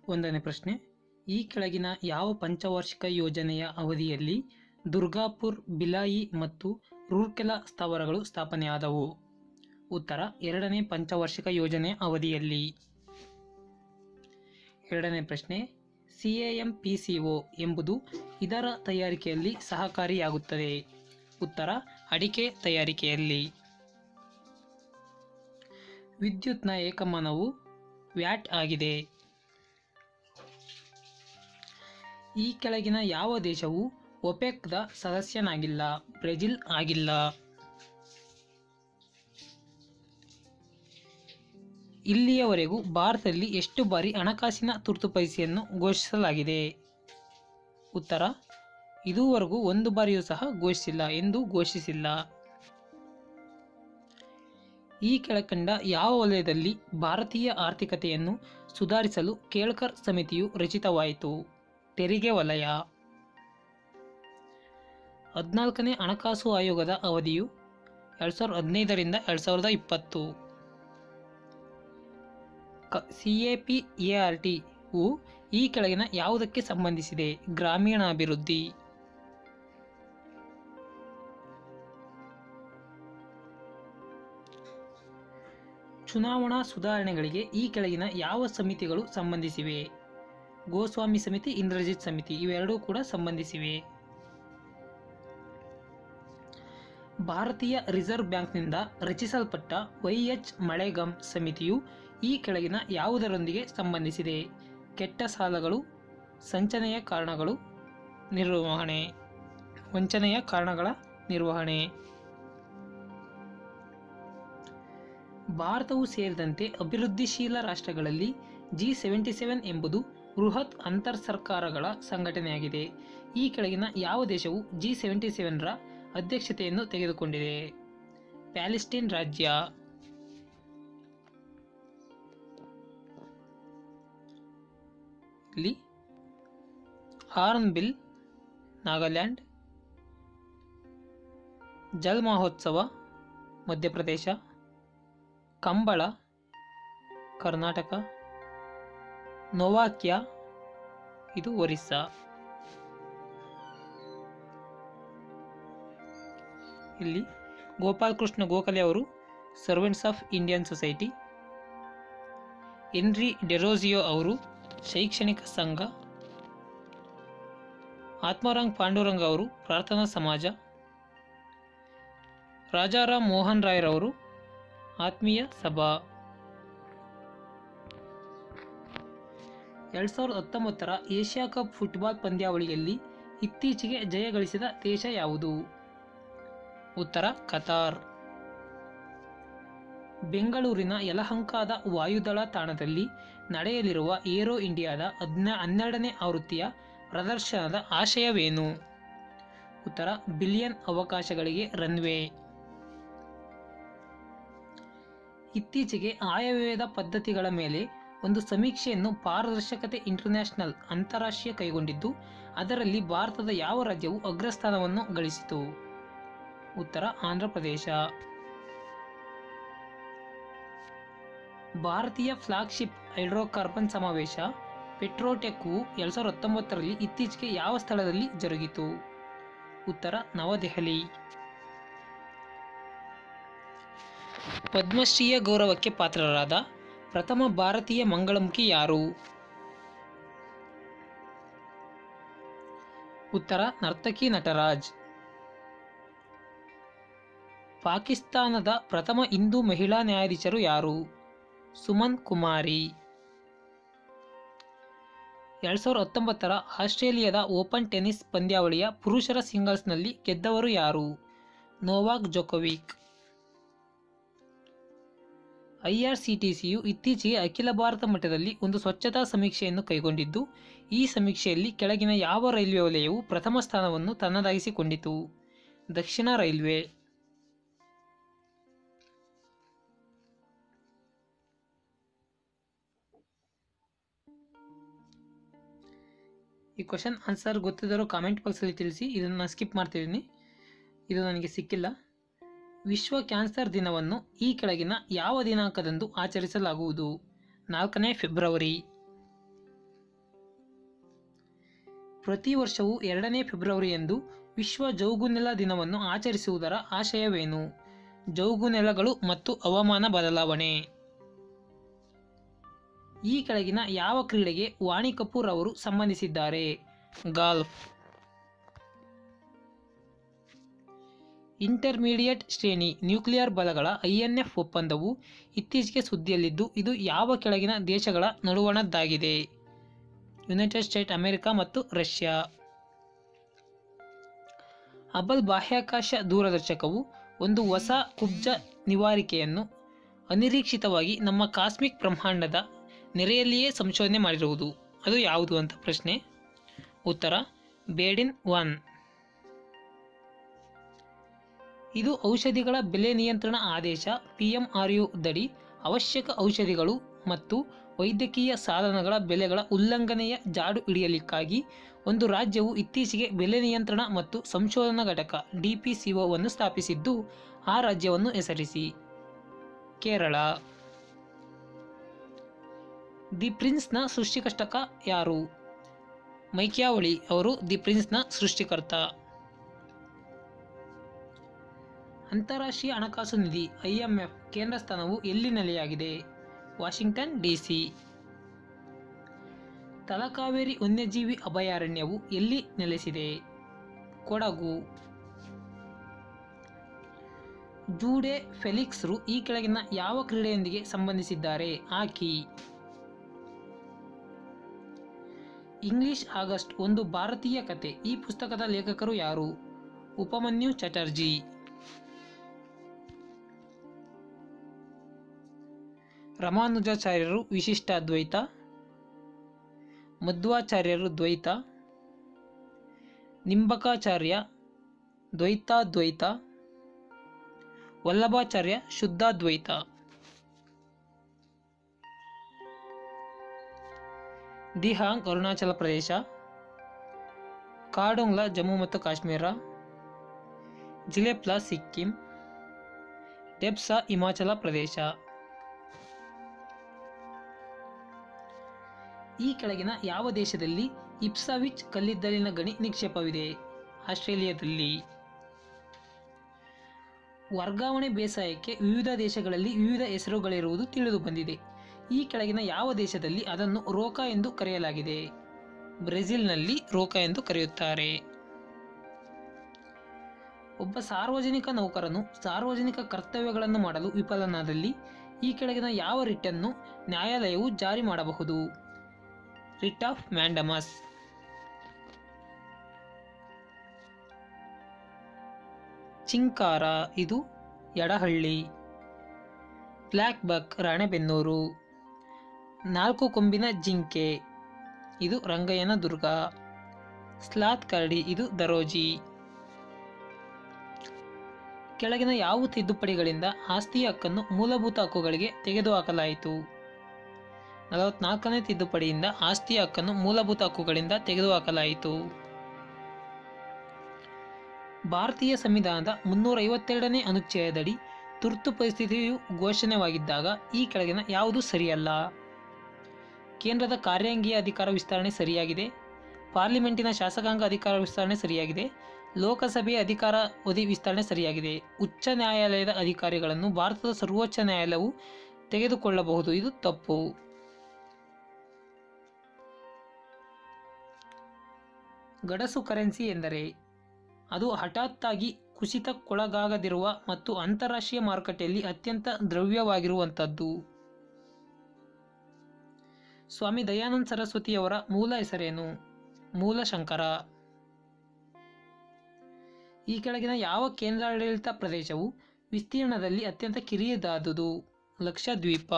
ಒಂದನೇ ಪ್ರಶ್ನೆ, ಈ ಕೆಳಗಿನ ಯಾವ ಪಂಚವಾರ್ಷಿಕ ಯೋಜನೆಯ ಅವಧಿಯಲ್ಲಿ ದುರ್ಗಾಪುರ್, ಭಿಲಾಯಿ ಮತ್ತು ರೂರ್ಕೆಲಾ ಸ್ಥಾವರಗಳು ಸ್ಥಾಪನೆಯಾದವು? ಉತ್ತರ, ಎರಡನೇ ಪಂಚವಾರ್ಷಿಕ ಯೋಜನೆಯ ಅವಧಿಯಲ್ಲಿ. ಎರಡನೇ ಪ್ರಶ್ನೆ, CAMPCO ಎಂಬುದು ಇದರ ತಯಾರಿಕೆಯಲ್ಲಿ ಸಹಕಾರಿಯಾಗುತ್ತದೆ? ಉತ್ತರ, ಅಡಿಕೆ ತಯಾರಿಕೆಯಲ್ಲಿ. ವಿದ್ಯುತ್ನ ಏಕಮಾನವು ವ್ಯಾಟ್ ಆಗಿದೆ. ಈ ಕೆಳಗಿನ ಯಾವ ದೇಶವು ಒಪೆಕ್ದ ಸದಸ್ಯನಾಗಿಲ್ಲ? ಬ್ರೆಜಿಲ್ ಆಗಿಲ್ಲ. ಇಲ್ಲಿಯವರೆಗೂ ಭಾರತದಲ್ಲಿ ಎಷ್ಟು ಬಾರಿ ಹಣಕಾಸಿನ ತುರ್ತು ಪರಿಸ್ಥಿತಿಯನ್ನು ಘೋಷಿಸಲಾಗಿದೆ? ಉತ್ತರ, ಇದುವರೆಗೂ ಒಂದು ಬಾರಿಯೂ ಸಹ ಘೋಷಿಸಿಲ್ಲ ಎಂದು ಘೋಷಿಸಿಲ್ಲ. ಈ ಕೆಳಕಂಡ ಯಾವ ವಲಯದಲ್ಲಿ ಭಾರತೀಯ ಆರ್ಥಿಕತೆಯನ್ನು ಸುಧಾರಿಸಲು ಕೇಳ್ಕರ್ ಸಮಿತಿಯು ರಚಿತವಾಯಿತು? ತೆರಿಗೆ ವಲಯ. 14ನೇ ಹಣಕಾಸು ಆಯೋಗದ ಅವಧಿಯು 2015 ರಿಂದ 2020. CAPART ವು ಈ ಕೆಳಗಿನ ಯಾವುದಕ್ಕೆ ಸಂಬಂಧಿಸಿದೆ? ಗ್ರಾಮೀಣಾಭಿವೃದ್ಧಿ. ಚುನಾವಣಾ ಸುಧಾರಣೆಗಳಿಗೆ ಈ ಕೆಳಗಿನ ಯಾವ ಸಮಿತಿಗಳು ಸಂಬಂಧಿಸಿವೆ? ಗೋಸ್ವಾಮಿ ಸಮಿತಿ, ಇಂದ್ರಜಿತ್ ಸಮಿತಿ ಇವೆರಡೂ ಕೂಡ ಸಂಬಂಧಿಸಿವೆ. ಭಾರತೀಯ ರಿಸರ್ವ್ ಬ್ಯಾಂಕ್ನಿಂದ ರಚಿಸಲ್ಪಟ್ಟ YH ಮಳೆಗಾಮ್ ಸಮಿತಿಯು ಈ ಕೆಳಗಿನ ಯಾವುದರೊಂದಿಗೆ ಸಂಬಂಧಿಸಿದೆ? ಕೆಟ್ಟ ಸಾಲಗಳು, ವಂಚನೆಯ ಕಾರಣಗಳ ನಿರ್ವಹಣೆ. ಭಾರತವು ಸೇರಿದಂತೆ ಅಭಿವೃದ್ಧಿಶೀಲ ರಾಷ್ಟ್ರಗಳಲ್ಲಿ G77 ಎಂಬುದು ಬೃಹತ್ ಅಂತರ್ ಸರ್ಕಾರಗಳ ಸಂಘಟನೆಯಾಗಿದೆ. ಈ ಕೆಳಗಿನ ಯಾವ ದೇಶವು G77 ರ ಅಧ್ಯಕ್ಷತೆಯನ್ನು ತೆಗೆದುಕೊಂಡಿದೆ? ಪ್ಯಾಲೆಸ್ಟೈನ್ ರಾಜ್ಯ. ಇಲ್ಲಿ ಹಾರ್ನ್ಬಿಲ್ ನಾಗಾಲ್ಯಾಂಡ್, ಜಲ್ ಮಹೋತ್ಸವ ಮಧ್ಯಪ್ರದೇಶ, ಕಂಬಳ ಕರ್ನಾಟಕ, ನೋವಾಕ್ಯಾ ಇದು ಒರಿಸ್ಸಾ. ಇಲ್ಲಿ ಗೋಪಾಲ್ ಕೃಷ್ಣ ಗೋಖಲೆ ಅವರು Servants of Indian Society, Henry Derozio ಅವರು ಶೈಕ್ಷಣಿಕ ಸಂಘ, ಆತ್ಮಾರಾಮ್ ಪಾಂಡುರಂಗ ಅವರು ಪ್ರಾರ್ಥನಾ ಸಮಾಜ, ರಾಜಾರಾಮ್ ಮೋಹನ್ ರಾಯ್ರವರು ಆತ್ಮೀಯ ಸಭಾ. 2019 ರ ಏಷ್ಯಾ ಕಪ್ ಫುಟ್ಬಾಲ್ ಪಂದ್ಯಾವಳಿಯಲ್ಲಿ ಇತ್ತೀಚೆಗೆ ಜಯ ಗಳಿಸಿದ ದೇಶ ಯಾವುದು? ಉತ್ತರ, ಕತಾರ್. ಬೆಂಗಳೂರಿನ ಯಲಹಂಕದ ವಾಯುದಳ ತಾಣದಲ್ಲಿ ನಡೆಯಲಿರುವ ಏರೋ ಇಂಡಿಯಾದ 12ನೇ ಆವೃತ್ತಿಯ ಪ್ರದರ್ಶನದ ಆಶಯವೇನು? ಉತ್ತರ, ಬಿಲಿಯನ್ ಅವಕಾಶಗಳಿಗೆ ರನ್ವೇ. ಇತ್ತೀಚೆಗೆ ಆಯವ್ಯಯದ ಪದ್ಧತಿಗಳ ಮೇಲೆ ಒಂದು ಸಮೀಕ್ಷೆಯನ್ನು ಪಾರದರ್ಶಕತೆ ಇಂಟರ್ನ್ಯಾಷನಲ್ ಅಂತಾರಾಷ್ಟ್ರೀಯ ಕೈಗೊಂಡಿದ್ದು, ಅದರಲ್ಲಿ ಭಾರತದ ಯಾವ ರಾಜ್ಯವು ಅಗ್ರಸ್ಥಾನವನ್ನು ಗಳಿಸಿತು? ಉತ್ತರ, ಆಂಧ್ರಪ್ರದೇಶ. ಭಾರತೀಯ ಫ್ಲಾಗ್ಶಿಪ್ ಹೈಡ್ರೋಕಾರ್ಬನ್ ಸಮಾವೇಶ ಪೆಟ್ರೋಟೆಕ್ವು 2019 ರಲ್ಲಿ ಇತ್ತೀಚೆಗೆ ಯಾವ ಸ್ಥಳದಲ್ಲಿ ಜರುಗಿತು? ಉತ್ತರ, ನವದೆಹಲಿ. ಪದ್ಮಶ್ರೀಯ ಗೌರವಕ್ಕೆ ಪಾತ್ರರಾದ ಪ್ರಥಮ ಭಾರತೀಯ ಮಂಗಳಮುಖಿ ಯಾರು? ಉತ್ತರ, ನರ್ತಕಿ ನಟರಾಜ್. ಪಾಕಿಸ್ತಾನದ ಪ್ರಥಮ ಹಿಂದೂ ಮಹಿಳಾ ನ್ಯಾಯಾಧೀಶರು ಯಾರು? ಸುಮನ್ ಕುಮಾರಿ. 2019 ರ ಆಸ್ಟ್ರೇಲಿಯಾದ ಓಪನ್ ಟೆನ್ನಿಸ್ ಪಂದ್ಯಾವಳಿಯ ಪುರುಷರ ಸಿಂಗಲ್ಸ್ನಲ್ಲಿ ಗೆದ್ದವರು ಯಾರು? Novak Djokovic. IRCTCಯು ಇತ್ತೀಚೆಗೆ ಅಖಿಲ ಭಾರತ ಮಟ್ಟದಲ್ಲಿ ಒಂದು ಸ್ವಚ್ಛತಾ ಸಮೀಕ್ಷೆಯನ್ನು ಕೈಗೊಂಡಿದ್ದು, ಈ ಸಮೀಕ್ಷೆಯಲ್ಲಿ ಕೆಳಗಿನ ಯಾವ ರೈಲ್ವೆ ವಲಯವು ಪ್ರಥಮ ಸ್ಥಾನವನ್ನು ತನ್ನದಾಗಿಸಿಕೊಂಡಿತು? ದಕ್ಷಿಣ ರೈಲ್ವೆ. ಈ ಕ್ವಶನ್ ಆನ್ಸರ್ ಗೊತ್ತಿದ್ದರೂ ಕಾಮೆಂಟ್ ಬಾಕ್ಸಲ್ಲಿ ತಿಳಿಸಿ. ಇದನ್ನು ನಾನು ಸ್ಕಿಪ್ ಮಾಡ್ತಿದ್ದೀನಿ, ಇದು ನನಗೆ ಸಿಕ್ಕಿಲ್ಲ. ವಿಶ್ವ ಕ್ಯಾನ್ಸರ್ ದಿನವನ್ನು ಈ ಕೆಳಗಿನ ಯಾವ ದಿನಾಂಕದಂದು ಆಚರಿಸಲಾಗುವುದು? 4ನೇ ಫೆಬ್ರವರಿ. ಪ್ರತಿ ವರ್ಷವೂ 2ನೇ ಫೆಬ್ರವರಿಯಂದು ವಿಶ್ವ ಜೌಗುನೆಲ ದಿನವನ್ನು ಆಚರಿಸುವುದರ ಆಶಯವೇನು? ಜೌಗುನೆಲಗಳು ಮತ್ತು ಹವಾಮಾನ ಬದಲಾವಣೆ. ಈ ಕೆಳಗಿನ ಯಾವ ಕ್ರೀಡೆಗೆ ವಾಣಿ ಕಪೂರ್ ಅವರು ಸಂಬಂಧಿಸಿದ್ದಾರೆ? ಗಾಲ್ಫ್. ಇಂಟರ್ಮೀಡಿಯೇಟ್ ಶ್ರೇಣಿ ನ್ಯೂಕ್ಲಿಯರ್ ಬಲಗಳ INF ಒಪ್ಪಂದವು ಇತ್ತೀಚೆಗೆ ಸುದ್ದಿಯಲ್ಲಿದ್ದು, ಇದು ಯಾವ ಕೆಳಗಿನ ದೇಶಗಳ ನಡುವಣದ್ದಾಗಿದೆ? ಯುನೈಟೆಡ್ ಸ್ಟೇಟ್ಸ್ ಅಮೆರಿಕ ಮತ್ತು ರಷ್ಯಾ. ಹಬಲ್ ಬಾಹ್ಯಾಕಾಶ ದೂರದರ್ಶಕವು ಒಂದು ಹೊಸ ಕುಬ್ಜ ನಿವಾರಿಕೆಯನ್ನು ಅನಿರೀಕ್ಷಿತವಾಗಿ ನಮ್ಮ ಕಾಸ್ಮಿಕ್ ಬ್ರಹ್ಮಾಂಡದ ನೆರೆಯಲ್ಲಿಯೇ ಸಂಶೋಧನೆ ಮಾಡಿರುವುದು. ಅದು ಯಾವುದು ಅಂತ ಪ್ರಶ್ನೆ. ಉತ್ತರ ಬೇಡಿನ್ 1. ಇದು ಔಷಧಿಗಳ ಬೆಲೆ ನಿಯಂತ್ರಣ ಆದೇಶ PMRU ದಡಿ ಅವಶ್ಯಕ ಔಷಧಿಗಳು ಮತ್ತು ವೈದ್ಯಕೀಯ ಸಾಧನಗಳ ಬೆಲೆಗಳ ಉಲ್ಲಂಘನೆಯ ಜಾಡು ಹಿಡಿಯಲಿಕ್ಕಾಗಿ ಒಂದು ರಾಜ್ಯವು ಇತ್ತೀಚೆಗೆ ಬೆಲೆ ನಿಯಂತ್ರಣ ಮತ್ತು ಸಂಶೋಧನಾ ಘಟಕ DPCOವನ್ನು ಸ್ಥಾಪಿಸಿದ್ದು, ಆ ರಾಜ್ಯವನ್ನು ಹೆಸರಿಸಿ. ಕೇರಳ. ದಿ ಪ್ರಿನ್ಸ್ನ ಸೃಷ್ಟಿಕರ್ತಕ ಯಾರು? ಮೈಕ್ಯಾವಳಿ ಅವರು ದಿ ಪ್ರಿನ್ಸ್ನ ಸೃಷ್ಟಿಕರ್ತ. ಅಂತಾರಾಷ್ಟ್ರೀಯ ಹಣಕಾಸು ನಿಧಿ IMF ಕೇಂದ್ರ ಸ್ಥಾನವು ಎಲ್ಲಿ ನೆಲೆಯಾಗಿದೆ? Washington DC. ತಲಕಾವೇರಿ ವನ್ಯಜೀವಿ ಅಭಯಾರಣ್ಯವು ಎಲ್ಲಿ ನೆಲೆಸಿದೆ? ಕೊಡಗು. ಜೂಡೆ ಫೆಲಿಕ್ಸ್ರು ಈ ಕೆಳಗಿನ ಯಾವ ಕ್ರೀಡೆಯೊಂದಿಗೆ ಸಂಬಂಧಿಸಿದ್ದಾರೆ? ಹಾಕಿ. ಇಂಗ್ಲಿಷ್ ಆಗಸ್ಟ್ ಒಂದು ಭಾರತೀಯ ಕತೆ. ಈ ಪುಸ್ತಕದ ಲೇಖಕರು ಯಾರು? ಉಪಮನ್ಯು ಚಟರ್ಜಿ. ರಾಮಾನುಜಾಚಾರ್ಯರು ವಿಶಿಷ್ಟ ಅದ್ವೈತ, ಮಧ್ವಾಚಾರ್ಯರು ದ್ವೈತ, ನಿಂಬಕಾಚಾರ್ಯ ದ್ವೈತಾದ್ವೈತ, ವಲ್ಲಭಾಚಾರ್ಯ ಶುದ್ಧಾದ್ವೈತ. ದಿಹಾಂಗ್ ಅರುಣಾಚಲ ಪ್ರದೇಶ, ಕಾರ್ಡೊಂಗ್ಲಾ ಜಮ್ಮು ಮತ್ತು ಕಾಶ್ಮೀರ, ಜಿಲೆಪ್ಲಾ ಸಿಕ್ಕಿಂ, ಡೆಪ್ಸಾ ಹಿಮಾಚಲ ಪ್ರದೇಶ. ಈ ಕೆಳಗಿನ ಯಾವ ದೇಶದಲ್ಲಿ ಇಪ್ಸವಿಚ್ ಕಲ್ಲಿದ್ದಲಿನ ಗಣಿ ನಿಕ್ಷೇಪವಿದೆ? ಆಸ್ಟ್ರೇಲಿಯಾದಲ್ಲಿ. ವರ್ಗಾವಣೆ ಬೇಸಾಯಕ್ಕೆ ವಿವಿಧ ದೇಶಗಳಲ್ಲಿ ವಿವಿಧ ಹೆಸರುಗಳಿರುವುದು ತಿಳಿದು ಬಂದಿದೆ. ಈ ಕೆಳಗಿನ ಯಾವ ದೇಶದಲ್ಲಿ ಅದನ್ನು ರೋಕ ಎಂದು ಕರೆಯಲಾಗಿದೆ? ಬ್ರೆಜಿಲ್ನಲ್ಲಿ ರೋಕ ಎಂದು ಕರೆಯುತ್ತಾರೆ. ಒಬ್ಬ ಸಾರ್ವಜನಿಕ ನೌಕರನು ಸಾರ್ವಜನಿಕ ಕರ್ತವ್ಯಗಳನ್ನು ಮಾಡಲು ವಿಫಲನಾದಲ್ಲಿ ಈ ಕೆಳಗಿನ ಯಾವ ರಿಟ್ಟನ್ನು ನ್ಯಾಯಾಲಯವು ಜಾರಿ ಮಾಡಬಹುದು? Writ of mandamus. ಚಿಂಕಾರ ಇದು ಯಡಹಳ್ಳಿ. ಬ್ಲ್ಯಾಕ್ ಬಕ್ ರಾಣೆಬೆನ್ನೂರು. 4 ಕೊಂಬಿನ ಜಿಂಕೆ ಇದು ರಂಗಯ್ಯನ ದುರ್ಗ. ಸ್ಲಾತ್ ಕರಡಿ ಇದು ದರೋಜಿ. ಕೆಳಗಿನ ಯಾವ ತಿದ್ದುಪಡಿಗಳಿಂದ ಆಸ್ತಿಯ ಹಕ್ಕನ್ನು ಮೂಲಭೂತ ಹಕ್ಕುಗಳಿಗೆ ತೆಗೆದುಹಾಕಲಾಯಿತು? 44ನೇ ತಿದ್ದುಪಡಿಯಿಂದ ಆಸ್ತಿಯ ಹಕ್ಕನ್ನು ಮೂಲಭೂತ ಹಕ್ಕುಗಳಿಂದ ತೆಗೆದುಹಾಕಲಾಯಿತು. ಭಾರತೀಯ ಸಂವಿಧಾನದ 352ನೇ ಅನುಚ್ಛೇದದಡಿ ತುರ್ತು ಪರಿಸ್ಥಿತಿಯು ಘೋಷಣೆವಾಗಿದ್ದಾಗ ಈ ಕೆಳಗಿನ ಯಾವುದು ಸರಿಯಲ್ಲ? ಕೇಂದ್ರದ ಕಾರ್ಯಾಂಗೀಯ ಅಧಿಕಾರ ವಿಸ್ತರಣೆ ಸರಿಯಾಗಿದೆ. ಪಾರ್ಲಿಮೆಂಟಿನ ಶಾಸಕಾಂಗ ಅಧಿಕಾರ ವಿಸ್ತರಣೆ ಸರಿಯಾಗಿದೆ. ಲೋಕಸಭೆಯ ಅಧಿಕಾರಾವಧಿ ವಿಸ್ತರಣೆ ಸರಿಯಾಗಿದೆ. ಉಚ್ಚ ನ್ಯಾಯಾಲಯದ ಅಧಿಕಾರಿಗಳನ್ನು ಭಾರತದ ಸರ್ವೋಚ್ಚ ನ್ಯಾಯಾಲಯವು ತೆಗೆದುಕೊಳ್ಳಬಹುದು. ಇದು ತಪ್ಪು. ಗಡಸು ಕರೆನ್ಸಿ ಎಂದರೆ ಅದು ಹಠಾತ್ತಾಗಿ ಕುಸಿತಕ್ಕೊಳಗಾಗದಿರುವ ಮತ್ತು ಅಂತಾರಾಷ್ಟ್ರೀಯ ಮಾರುಕಟ್ಟೆಯಲ್ಲಿ ಅತ್ಯಂತ ದ್ರವ್ಯವಾಗಿರುವಂಥದ್ದು. ಸ್ವಾಮಿ ದಯಾನಂದ ಸರಸ್ವತಿಯವರ ಮೂಲ ಹೆಸರೇನು? ಮೂಲಶಂಕರ. ಈ ಕೆಳಗಿನ ಯಾವ ಕೇಂದ್ರಾಡಳಿತ ಪ್ರದೇಶವು ವಿಸ್ತೀರ್ಣದಲ್ಲಿ ಅತ್ಯಂತ ಕಿರಿಯದಾದುದು? ಲಕ್ಷದ್ವೀಪ.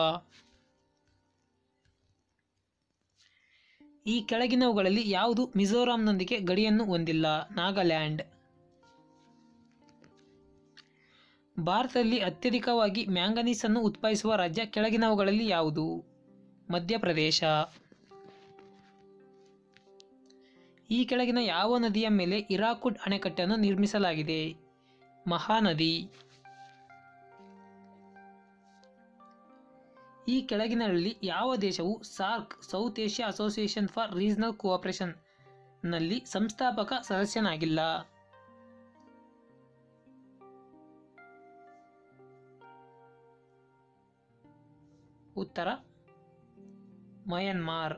ಈ ಕೆಳಗಿನವುಗಳಲ್ಲಿ ಯಾವುದು ಮಿಜೋರಾಂನೊಂದಿಗೆ ಗಡಿಯನ್ನು ಹೊಂದಿಲ್ಲ? ನಾಗಾಲ್ಯಾಂಡ್. ಭಾರತದಲ್ಲಿ ಅತ್ಯಧಿಕವಾಗಿ ಮ್ಯಾಂಗನೀಸ್ ಅನ್ನು ಉತ್ಪಾದಿಸುವ ರಾಜ್ಯ ಕೆಳಗಿನವುಗಳಲ್ಲಿ ಯಾವುದು? ಮಧ್ಯಪ್ರದೇಶ. ಈ ಕೆಳಗಿನ ಯಾವ ನದಿಯ ಮೇಲೆ ಹಿರಾಕುಡ್ ಅಣೆಕಟ್ಟನ್ನು ನಿರ್ಮಿಸಲಾಗಿದೆ? ಮಹಾನದಿ. ಈ ಕೆಳಗಿನಲ್ಲಿ ಯಾವ ದೇಶವು SAARC south Asia association for regional cooperation ನಲ್ಲಿ ಸಂಸ್ಥಾಪಕ ಸದಸ್ಯನಾಗಿಲ್ಲ. ಉತ್ತರ ಮಯನ್ಮಾರ್.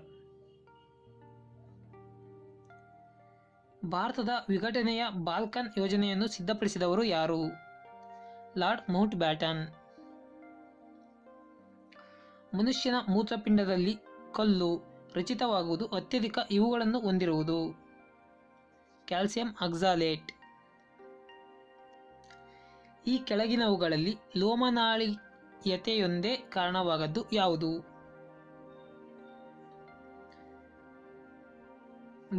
ಭಾರತದ ವಿಘಟನೆಯ ಬಾಲ್ಕನ್ ಯೋಜನೆಯನ್ನು ಸಿದ್ಧಪಡಿಸಿದವರು ಯಾರು? Lord Mount baton. ಮನುಷ್ಯನ ಮೂತ್ರಪಿಂಡದಲ್ಲಿ ಕಲ್ಲು ರಚಿತವಾಗುವುದು ಅತ್ಯಧಿಕ ಇವುಗಳನ್ನು ಹೊಂದಿರುವುದು. Calcium oxalate. ಈ ಕೆಳಗಿನವುಗಳಲ್ಲಿ ಲೋಮನಾಳೀಯತೆಯೊಂದೇ ಕಾರಣವಾಗದ್ದು ಯಾವುದು?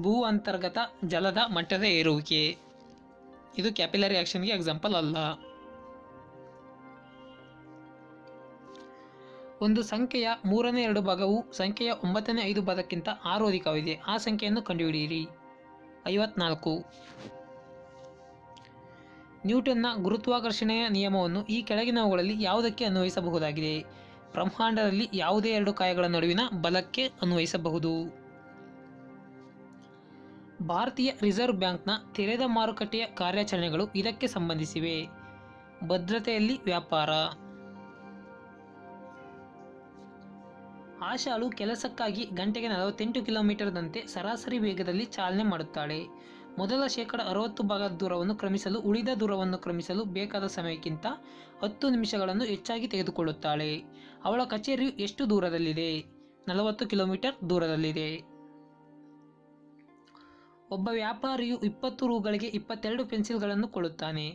ಭೂ ಅಂತರ್ಗತ ಜಲದ ಮಟ್ಟದ ಏರುವಿಕೆ. ಇದು ಕ್ಯಾಪಿಲರಿ ಆಕ್ಷನ್ಗೆ ಎಕ್ಸಾಂಪಲ್ ಅಲ್ಲ. ಒಂದು ಸಂಖ್ಯೆಯ 3/2 ಭಾಗವು ಸಂಖ್ಯೆಯ 9/5 ಭಾಗಕ್ಕಿಂತ 6 ಅಧಿಕವಿದೆ. ಆ ಸಂಖ್ಯೆಯನ್ನು ಕಂಡುಹಿಡಿಯಿರಿ. 54. ನ್ಯೂಟನ್ನ ಗುರುತ್ವಾಕರ್ಷಣೆಯ ನಿಯಮವನ್ನು ಈ ಕೆಳಗಿನವುಗಳಲ್ಲಿ ಯಾವುದಕ್ಕೆ ಅನ್ವಯಿಸಬಹುದಾಗಿದೆ? ಬ್ರಹ್ಮಾಂಡದಲ್ಲಿ ಯಾವುದೇ 2 ಕಾಯಗಳ ನಡುವಿನ ಬಲಕ್ಕೆ ಅನ್ವಯಿಸಬಹುದು. ಭಾರತೀಯ ರಿಸರ್ವ್ ಬ್ಯಾಂಕ್ನ ತೆರೆದ ಮಾರುಕಟ್ಟೆಯ ಕಾರ್ಯಾಚರಣೆಗಳು ಇದಕ್ಕೆ ಸಂಬಂಧಿಸಿವೆ. ಭದ್ರತೆಯಲ್ಲಿ ವ್ಯಾಪಾರ. ಆಶಾಳು ಕೆಲಸಕ್ಕಾಗಿ ಗಂಟೆಗೆ 48 ಕಿಲೋಮೀಟರ್ದಂತೆ ಸರಾಸರಿ ವೇಗದಲ್ಲಿ ಚಾಲನೆ ಮಾಡುತ್ತಾಳೆ. ಮೊದಲ 60% ಭಾಗದ ದೂರವನ್ನು ಕ್ರಮಿಸಲು ಉಳಿದ ದೂರವನ್ನು ಕ್ರಮಿಸಲು ಬೇಕಾದ ಸಮಯಕ್ಕಿಂತ 10 ನಿಮಿಷಗಳನ್ನು ಹೆಚ್ಚಾಗಿ ತೆಗೆದುಕೊಳ್ಳುತ್ತಾಳೆ. ಅವಳ ಕಚೇರಿಯು ಎಷ್ಟು ದೂರದಲ್ಲಿದೆ? 40 ಕಿಲೋಮೀಟರ್ ದೂರದಲ್ಲಿದೆ. ಒಬ್ಬ ವ್ಯಾಪಾರಿಯು 20 ರೂಗಳಿಗೆ 22 ಪೆನ್ಸಿಲ್ಗಳನ್ನು ಕೊಳ್ಳುತ್ತಾನೆ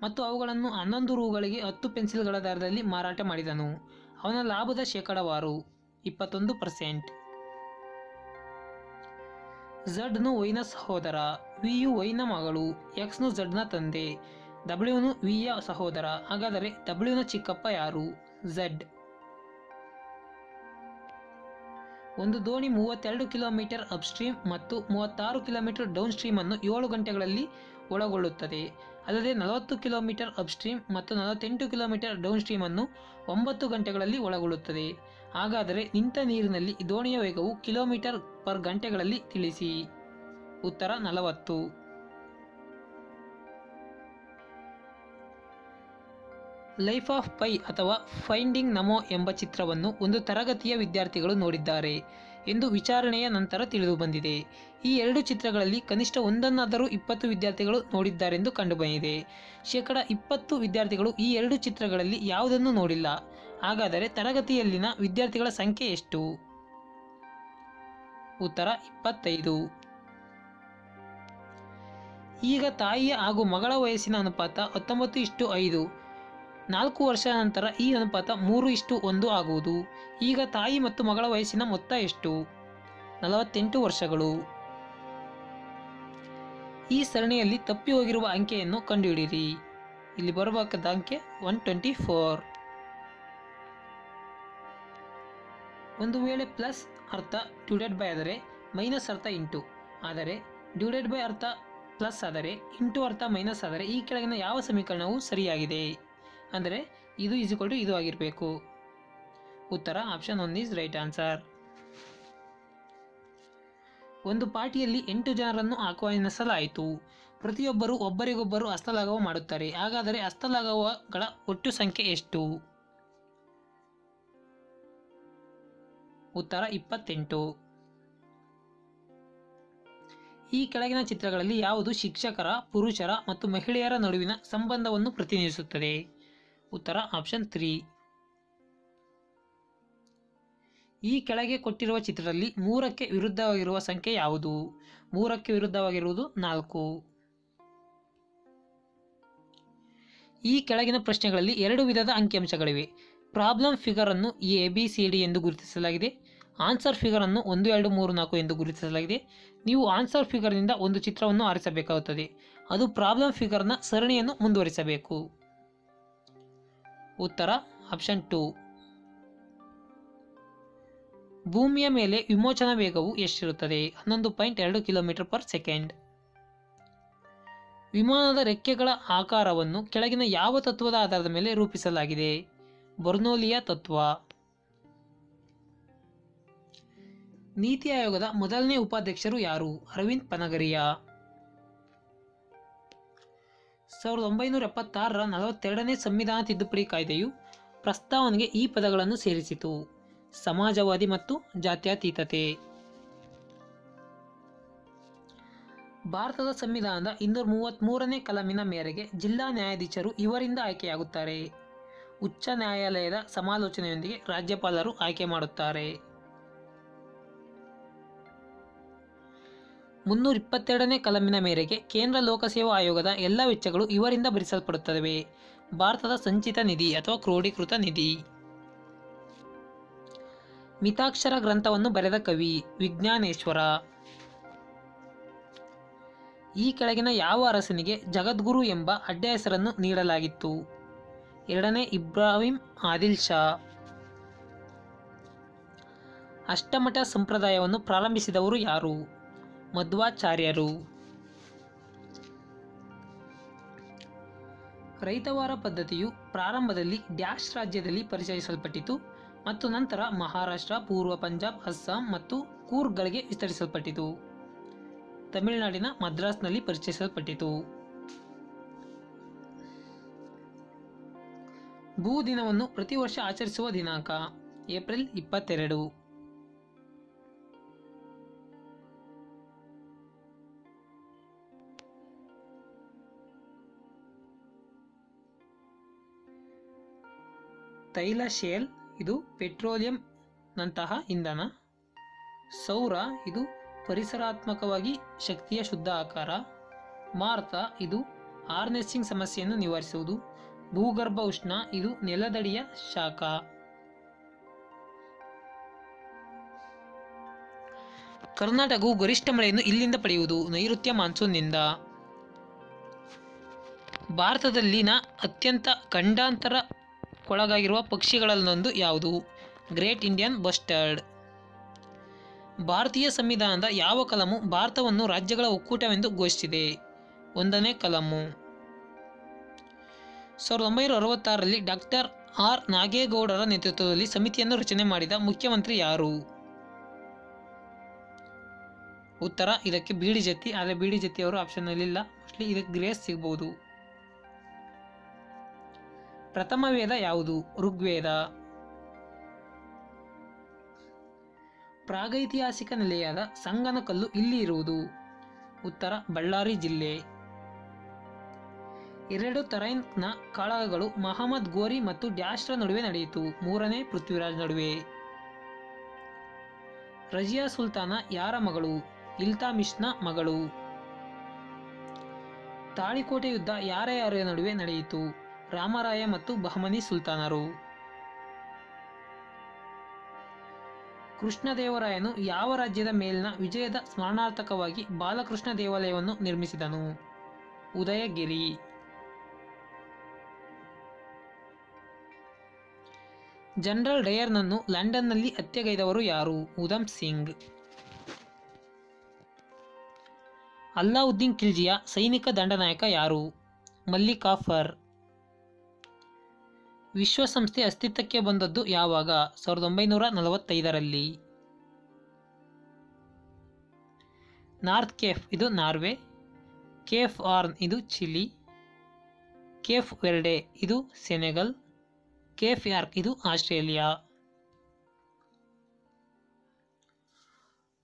ಮತ್ತು ಅವುಗಳನ್ನು 11 ರೂಗಳಿಗೆ 10 ಪೆನ್ಸಿಲ್ಗಳ ದರದಲ್ಲಿ ಮಾರಾಟ ಮಾಡಿದನು. ಅವನ ಲಾಭದ ಶೇಕಡಾವಾರು 21%. ಝಡ್ನು ವೈನ ಸಹೋದರ, ವಿಯು ವೈನ ಮಗಳು, ಎಕ್ಸ್ನು ಝಡ್ನ ತಂದೆ, ಡಬ್ಲ್ಯೂನು ವಿಯ ಸಹೋದರ. ಹಾಗಾದರೆ ಡಬ್ಲ್ಯೂನ ಚಿಕ್ಕಪ್ಪ ಯಾರು? ಝಡ್. ಒಂದು ದೋಣಿ 32 ಕಿಲೋಮೀಟರ್ ಅಪ್ಸ್ಟ್ರೀಮ್ ಮತ್ತು 36 ಕಿಲೋಮೀಟರ್ ಡೌನ್ ಸ್ಟ್ರೀಮ್ ಅನ್ನು 7 ಗಂಟೆಗಳಲ್ಲಿ ಒಳಗೊಳ್ಳುತ್ತದೆ. ಅಲ್ಲದೆ 40 ಕಿಲೋಮೀಟರ್ ಅಪ್ಸ್ಟ್ರೀಮ್ ಮತ್ತು 48 ಕಿಲೋಮೀಟರ್ ಡೌನ್ ಸ್ಟ್ರೀಮ್ ಅನ್ನು 9 ಗಂಟೆಗಳಲ್ಲಿ ಒಳಗೊಳ್ಳುತ್ತದೆ. ಹಾಗಾದರೆ ನಿಂತ ನೀರಿನಲ್ಲಿ ದೋಣಿಯ ವೇಗವು ಕಿಲೋಮೀಟರ್ ಪರ್ ಗಂಟೆಗಳಲ್ಲಿ ತಿಳಿಸಿ. ಉತ್ತರ 40. ಲೈಫ್ ಆಫ್ ಪೈ ಅಥವಾ ಫೈಂಡಿಂಗ್ ನಮೋ ಎಂಬ ಚಿತ್ರವನ್ನು ಒಂದು ತರಗತಿಯ ವಿದ್ಯಾರ್ಥಿಗಳು ನೋಡಿದ್ದಾರೆ ಎಂದು ವಿಚಾರಣೆಯ ನಂತರ ತಿಳಿದುಬಂದಿದೆ. ಈ 2 ಚಿತ್ರಗಳಲ್ಲಿ ಕನಿಷ್ಠ ಒಂದನ್ನಾದರೂ 20 ವಿದ್ಯಾರ್ಥಿಗಳು ನೋಡಿದ್ದಾರೆಂದು ಕಂಡುಬಂದಿದೆ. 20% ವಿದ್ಯಾರ್ಥಿಗಳು ಈ 2 ಚಿತ್ರಗಳಲ್ಲಿ ಯಾವುದನ್ನು ನೋಡಿಲ್ಲ. ಹಾಗಾದರೆ ತರಗತಿಯಲ್ಲಿನ ವಿದ್ಯಾರ್ಥಿಗಳ ಸಂಖ್ಯೆ ಎಷ್ಟು? ಉತ್ತರ 25. ಈಗ ತಾಯಿಯ ಹಾಗೂ ಮಗಳ ವಯಸ್ಸಿನ ಅನುಪಾತ 19:5. 4 ವರ್ಷದ ನಂತರ ಈ ಅನುಪಾತ 3:1 ಆಗುವುದು. ಈಗ ತಾಯಿ ಮತ್ತು ಮಗಳ ವಯಸ್ಸಿನ ಮೊತ್ತ ಎಷ್ಟು? 48 ವರ್ಷಗಳು. ಈ ಸರಣಿಯಲ್ಲಿ ತಪ್ಪಿ ಹೋಗಿರುವ ಅಂಕೆಯನ್ನು ಕಂಡುಹಿಡಿಯಿರಿ. ಇಲ್ಲಿ ಬರಬೇಕಾದ ಅಂಕೆ 124. ಒಂದು ವೇಳೆ ಪ್ಲಸ್ ಅರ್ಥ ಡಿವೈಡೆಡ್ ಬೈ ಆದರೆ ಮೈನಸ್ ಅರ್ಥ ಇಂಟು, ಆದರೆ ಡಿವೈಡೆಡ್ ಬೈ ಅರ್ಥ ಪ್ಲಸ್ ಆದರೆ ಇಂಟು ಅರ್ಥ ಮೈನಸ್ ಆದರೆ ಈ ಕೆಳಗಿನ ಯಾವ ಸಮೀಕರಣವು ಸರಿಯಾಗಿದೆ? ಅಂದರೆ ಇದು ಇದು ಆಗಿರಬೇಕು. ಉತ್ತರ ಆಪ್ಷನ್ 1 ಈಸ್ ರೈಟ್ ಆನ್ಸರ್. ಒಂದು ಪಾರ್ಟಿಯಲ್ಲಿ 8 ಜನರನ್ನು ಆಹ್ವಾನಿಸಲಾಯಿತು. ಪ್ರತಿಯೊಬ್ಬರು ಒಬ್ಬರಿಗೊಬ್ಬರು ಹಸ್ತಲಾಘವ ಮಾಡುತ್ತಾರೆ. ಹಾಗಾದರೆ ಹಸ್ತಲಾಘವಗಳ ಒಟ್ಟು ಸಂಖ್ಯೆ ಎಷ್ಟು? ಉತ್ತರ 28. ಈ ಕೆಳಗಿನ ಚಿತ್ರಗಳಲ್ಲಿ ಯಾವುದು ಶಿಕ್ಷಕರ, ಪುರುಷರ ಮತ್ತು ಮಹಿಳೆಯರ ನಡುವಿನ ಸಂಬಂಧವನ್ನು ಪ್ರತಿನಿಧಿಸುತ್ತದೆ? ಉತ್ತರ ಆಪ್ಷನ್ 3. ಈ ಕೆಳಗೆ ಕೊಟ್ಟಿರುವ ಚಿತ್ರದಲ್ಲಿ 3ಕ್ಕೆ ವಿರುದ್ಧವಾಗಿರುವ ಸಂಖ್ಯೆ ಯಾವುದು? 3ಕ್ಕೆ ವಿರುದ್ಧವಾಗಿರುವುದು 4. ಈ ಕೆಳಗಿನ ಪ್ರಶ್ನೆಗಳಲ್ಲಿ 2 ವಿಧದ ಅಂಕಿಅಂಶಗಳಿವೆ. ಪ್ರಾಬ್ಲಮ್ ಫಿಗರ್ ಅನ್ನು ABCD ಎಂದು ಗುರುತಿಸಲಾಗಿದೆ. ಆನ್ಸರ್ ಫಿಗರ್ ಅನ್ನು 1 2 3 4 ಎಂದು ಗುರುತಿಸಲಾಗಿದೆ. ನೀವು ಆನ್ಸರ್ ಫಿಗರ್ನಿಂದ ಒಂದು ಚಿತ್ರವನ್ನು ಆರಿಸಬೇಕಾಗುತ್ತದೆ. ಅದು ಪ್ರಾಬ್ಲಮ್ ಫಿಗರ್ನ ಸರಣಿಯನ್ನು ಮುಂದುವರಿಸಬೇಕು. ಉತ್ತರ ಆಪ್ಷನ್ 2. ಭೂಮಿಯ ಮೇಲೆ ವಿಮೋಚನಾ ವೇಗವು ಎಷ್ಟಿರುತ್ತದೆ? 11.2 km/s. ವಿಮಾನದ ರೆಕ್ಕೆಗಳ ಆಕಾರವನ್ನು ಕೆಳಗಿನ ಯಾವ ತತ್ವದ ಆಧಾರದ ಮೇಲೆ ರೂಪಿಸಲಾಗಿದೆ? ಬರ್ನೌಲಿಯ ತತ್ವ. ನೀತಿ ಆಯೋಗದ ಮೊದಲನೇ ಉಪಾಧ್ಯಕ್ಷರು ಯಾರು? ಅರವಿಂದ್ ಪನಗರಿಯಾ. 1976ರ 42ನೇ ಸಂವಿಧಾನ ತಿದ್ದುಪಡಿ ಕಾಯ್ದೆಯು ಪ್ರಸ್ತಾವನೆಗೆ ಈ ಪದಗಳನ್ನು ಸೇರಿಸಿತು: ಸಮಾಜವಾದಿ ಮತ್ತು ಜಾತ್ಯತೀತತೆ. ಭಾರತದ ಸಂವಿಧಾನದ 233ನೇ ಕಲಮಿನ ಮೇರೆಗೆ ಜಿಲ್ಲಾ ನ್ಯಾಯಾಧೀಶರು ಇವರಿಂದ ಆಯ್ಕೆಯಾಗುತ್ತಾರೆ. ಉಚ್ಚ ನ್ಯಾಯಾಲಯದ ಸಮಾಲೋಚನೆಯೊಂದಿಗೆ ರಾಜ್ಯಪಾಲರು ಆಯ್ಕೆ ಮಾಡುತ್ತಾರೆ. 322ನೇ ಕಲಮಿನ ಮೇರೆಗೆ ಕೇಂದ್ರ ಲೋಕಸೇವಾ ಆಯೋಗದ ಎಲ್ಲ ವೆಚ್ಚಗಳು ಇವರಿಂದ ಭರಿಸಲ್ಪಡುತ್ತವೆ. ಭಾರತದ ಸಂಚಿತ ನಿಧಿ ಅಥವಾ ಕ್ರೋಢೀಕೃತ ನಿಧಿ. ಮಿತಾಕ್ಷರ ಗ್ರಂಥವನ್ನು ಬರೆದ ಕವಿ ವಿಜ್ಞಾನೇಶ್ವರ. ಈ ಕೆಳಗಿನ ಯಾವ ಅರಸನಿಗೆ ಜಗದ್ಗುರು ಎಂಬ ಅಡ್ಡ ಹೆಸರನ್ನು ನೀಡಲಾಗಿತ್ತು? 2ನೇ ಇಬ್ರಾಹಿಂ ಆದಿಲ್ ಶಾ. ಅಷ್ಟಮಠ ಸಂಪ್ರದಾಯವನ್ನು ಪ್ರಾರಂಭಿಸಿದವರು ಯಾರು? ಮಧ್ವಾಚಾರ್ಯರು. ರೈತವಾರ ಪದ್ಧತಿಯು ಪ್ರಾರಂಭದಲ್ಲಿ ಡ್ಯಾಶ್ ರಾಜ್ಯದಲ್ಲಿ ಪರಿಚಯಿಸಲ್ಪಟ್ಟಿತು ಮತ್ತು ನಂತರ ಮಹಾರಾಷ್ಟ್ರ, ಪೂರ್ವ ಪಂಜಾಬ್, ಅಸ್ಸಾಂ ಮತ್ತು ಕೂರ್ಗ್ಗಳಿಗೆ ವಿಸ್ತರಿಸಲ್ಪಟ್ಟಿತು. ತಮಿಳುನಾಡಿನ ಮದ್ರಾಸ್ನಲ್ಲಿ ಪರಿಚಯಿಸಲ್ಪಟ್ಟಿತು. ಭೂ ದಿನವನ್ನು ಪ್ರತಿ ವರ್ಷ ಆಚರಿಸುವ ದಿನಾಂಕ ಏಪ್ರಿಲ್ 22. ತೈಲ ಶೇಲ್ ಇದು ಪೆಟ್ರೋಲಿಯಂ ನಂತಹ ಇಂಧನ. ಸೌರ ಇದು ಪರಿಸರಾತ್ಮಕವಾಗಿ ಶಕ್ತಿಯ ಶುದ್ಧ ಆಕಾರ. ಮಾರ್ತ ಇದು ಹಾರ್ನೆಸ್ಸಿಂಗ್ ಸಮಸ್ಯೆಯನ್ನು ನಿವಾರಿಸುವುದು. ಭೂಗರ್ಭ ಉಷ್ಣ ಇದು ನೆಲದಡಿಯ ಶಾಖ. ಕರ್ನಾಟಕವು ಗರಿಷ್ಠ ಮಳೆಯನ್ನು ಇಲ್ಲಿಂದ ಪಡೆಯುವುದು: ನೈಋತ್ಯ ಮಾನ್ಸೂನ್ನಿಂದ. ಭಾರತದಲ್ಲಿನ ಅತ್ಯಂತ ಖಂಡಾಂತರಕ್ಕೊಳಗಾಗಿರುವ ಪಕ್ಷಿಗಳಲ್ಲೊಂದು ಯಾವುದು? Great Indian bustard. ಭಾರತೀಯ ಸಂವಿಧಾನದ ಯಾವ ಕಲಮು ಭಾರತವನ್ನು ರಾಜ್ಯಗಳ ಒಕ್ಕೂಟವೆಂದು ಘೋಷಿಸಿದೆ? 1ನೇ ಕಲಮು. 1966ರಲ್ಲಿ ಡಾಕ್ಟರ್ ಆರ್ ನಾಗೇಗೌಡರ ನೇತೃತ್ವದಲ್ಲಿ ಸಮಿತಿಯನ್ನು ರಚನೆ ಮಾಡಿದ ಮುಖ್ಯಮಂತ್ರಿ ಯಾರು? ಉತ್ತರ ಇದಕ್ಕೆ ಬಿಡಿ ಜತ್ತಿ. ಆದರೆ ಬಿಡಿ ಜತ್ತಿ ಅವರು ಆಪ್ಷನ್ನಲ್ಲಿಲ್ಲ. ಮೋಸ್ಟ್ಲಿ ಇದಕ್ಕೆ ಗ್ರೇಸ್ ಸಿಗ್ಬೋದು. ಪ್ರಥಮ ವೇದ ಯಾವುದು? ಋಗ್ವೇದ. ಪ್ರಾಗೈತಿಹಾಸಿಕ ನೆಲೆಯಾದ ಸಂಗನಕಲ್ಲು ಇಲ್ಲಿ ಇರುವುದು? ಉತ್ತರ ಬಳ್ಳಾರಿ ಜಿಲ್ಲೆ. 2 ತರೈನ್ನ ಕಾಳಗಗಳು ಮಹಮ್ಮದ್ ಗೋರಿ ಮತ್ತು ಡ್ಯಾಶ್ರ ನಡುವೆ ನಡೆಯಿತು? 3ನೇ ಪೃಥ್ವಿರಾಜ್ ನಡುವೆ. ರಜಿಯಾ ಸುಲ್ತಾನ ಯಾರ ಮಗಳು? ಇಲ್ತಾಮಿಶ್ನ ಮಗಳು. ತಾಳಿಕೋಟೆ ಯುದ್ಧ ಯಾರ ನಡುವೆ ನಡೆಯಿತು? ರಾಮರಾಯ ಮತ್ತು ಬಹಮನಿ ಸುಲ್ತಾನರು. ಕೃಷ್ಣದೇವರಾಯನು ಯಾವ ರಾಜ್ಯದ ಮೇಲಿನ ವಿಜಯದ ಸ್ಮರಣಾರ್ಥಕವಾಗಿ ಬಾಲಕೃಷ್ಣ ದೇವಾಲಯವನ್ನು ನಿರ್ಮಿಸಿದನು? ಉದಯಗಿರಿ. ಜನರಲ್ ಡಯರ್ನನ್ನು ಲಂಡನ್ನಲ್ಲಿ ಹತ್ಯೆಗೈದವರು ಯಾರು? ಉಧಮ್ ಸಿಂಗ್. ಅಲ್ಲಾವುದ್ದೀನ್ ಖಿಲ್ಜಿಯ ಸೈನಿಕ ದಂಡನಾಯಕ ಯಾರು? ಮಲ್ಲಿಕಾಫರ್. ವಿಶ್ವಸಂಸ್ಥೆ ಅಸ್ತಿತ್ವಕ್ಕೆ ಬಂದದ್ದು ಯಾವಾಗ? 1945ರಲ್ಲಿ. ನಾರ್ತ್ ಕೇಪ್ ಇದು ನಾರ್ವೆ. ಕೇಪ್ ಹಾರ್ನ್ ಇದು ಚಿಲಿ. ಕೇಪ್ ವೆರ್ಡೆ ಇದು ಸೆನೆಗಲ್. ಕೇಪ್ ಯಾರ್ಕ್ ಇದು ಆಸ್ಟ್ರೇಲಿಯಾ.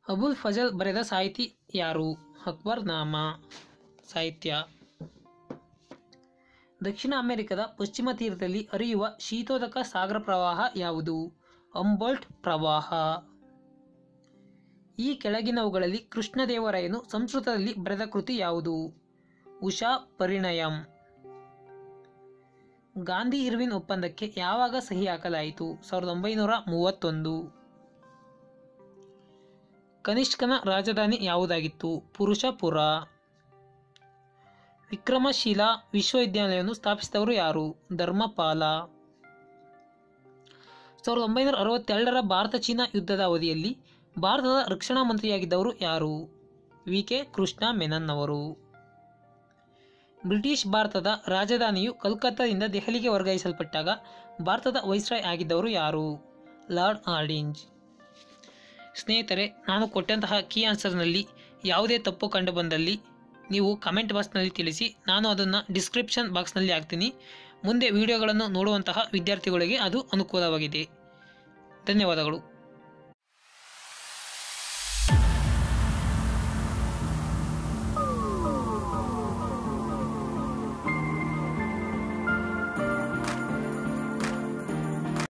ಅಬುಲ್ ಫಜಲ್ ಬರೆದ ಸಾಹಿತಿ ಯಾರು? ಅಕ್ಬರ್ ನಾಮಾ. ಸಾಹಿತ್ಯ. ದಕ್ಷಿಣ ಅಮೆರಿಕದ ಪಶ್ಚಿಮ ತೀರದಲ್ಲಿ ಹರಿಯುವ ಶೀತೋದಕ ಸಾಗರ ಪ್ರವಾಹ ಯಾವುದು? ಹಂಬೋಲ್ಟ್ ಪ್ರವಾಹ. ಈ ಕೆಳಗಿನವುಗಳಲ್ಲಿ ಕೃಷ್ಣದೇವರಾಯನು ಸಂಸ್ಕೃತದಲ್ಲಿ ಬರೆದ ಕೃತಿ ಯಾವುದು? ಉಷಾ ಪರಿಣಯಂ. ಗಾಂಧಿ ಇರ್ವಿನ್ ಒಪ್ಪಂದಕ್ಕೆ ಯಾವಾಗ ಸಹಿ ಹಾಕಲಾಯಿತು? 1931. ಕನಿಷ್ಕನ ರಾಜಧಾನಿ ಯಾವುದಾಗಿತ್ತು? ಪುರುಷಪುರ. ವಿಕ್ರಮಶೀಲ ವಿಶ್ವವಿದ್ಯಾಲಯವನ್ನು ಸ್ಥಾಪಿಸಿದವರು ಯಾರು? ಧರ್ಮಪಾಲ. 1962ರ ಭಾರತ ಚೀನಾ ಯುದ್ಧದ ಅವಧಿಯಲ್ಲಿ ಭಾರತದ ರಕ್ಷಣಾ ಮಂತ್ರಿಯಾಗಿದ್ದವರು ಯಾರು? ವಿ.ಕೆ. ಕೃಷ್ಣ ಮೆನನ್ ಅವರು. ಬ್ರಿಟಿಷ್ ಭಾರತದ ರಾಜಧಾನಿಯು ಕಲ್ಕತ್ತಾದಿಂದ ದೆಹಲಿಗೆ ವರ್ಗಾಯಿಸಲ್ಪಟ್ಟಾಗ ಭಾರತದ ವೈಸ್ರಾಯ್ ಆಗಿದ್ದವರು ಯಾರು? Lord Hardinge. ಸ್ನೇಹಿತರೆ, ನಾನು ಕೊಟ್ಟಂತಹ ಕೀ ಆನ್ಸರ್ನಲ್ಲಿ ಯಾವುದೇ ತಪ್ಪು ಕಂಡು ಬಂದಲ್ಲಿ ನೀವು ಕಮೆಂಟ್ ಬಾಕ್ಸ್ನಲ್ಲಿ ತಿಳಿಸಿ. ನಾನು ಅದನ್ನು ಡಿಸ್ಕ್ರಿಪ್ಷನ್ ಬಾಕ್ಸ್ನಲ್ಲಿ ಹಾಕ್ತೀನಿ. ಮುಂದೆ ವಿಡಿಯೋಗಳನ್ನು ನೋಡುವಂತಹ ವಿದ್ಯಾರ್ಥಿಗಳಿಗೆ ಅದು ಅನುಕೂಲವಾಗಿದೆ. ಧನ್ಯವಾದಗಳು.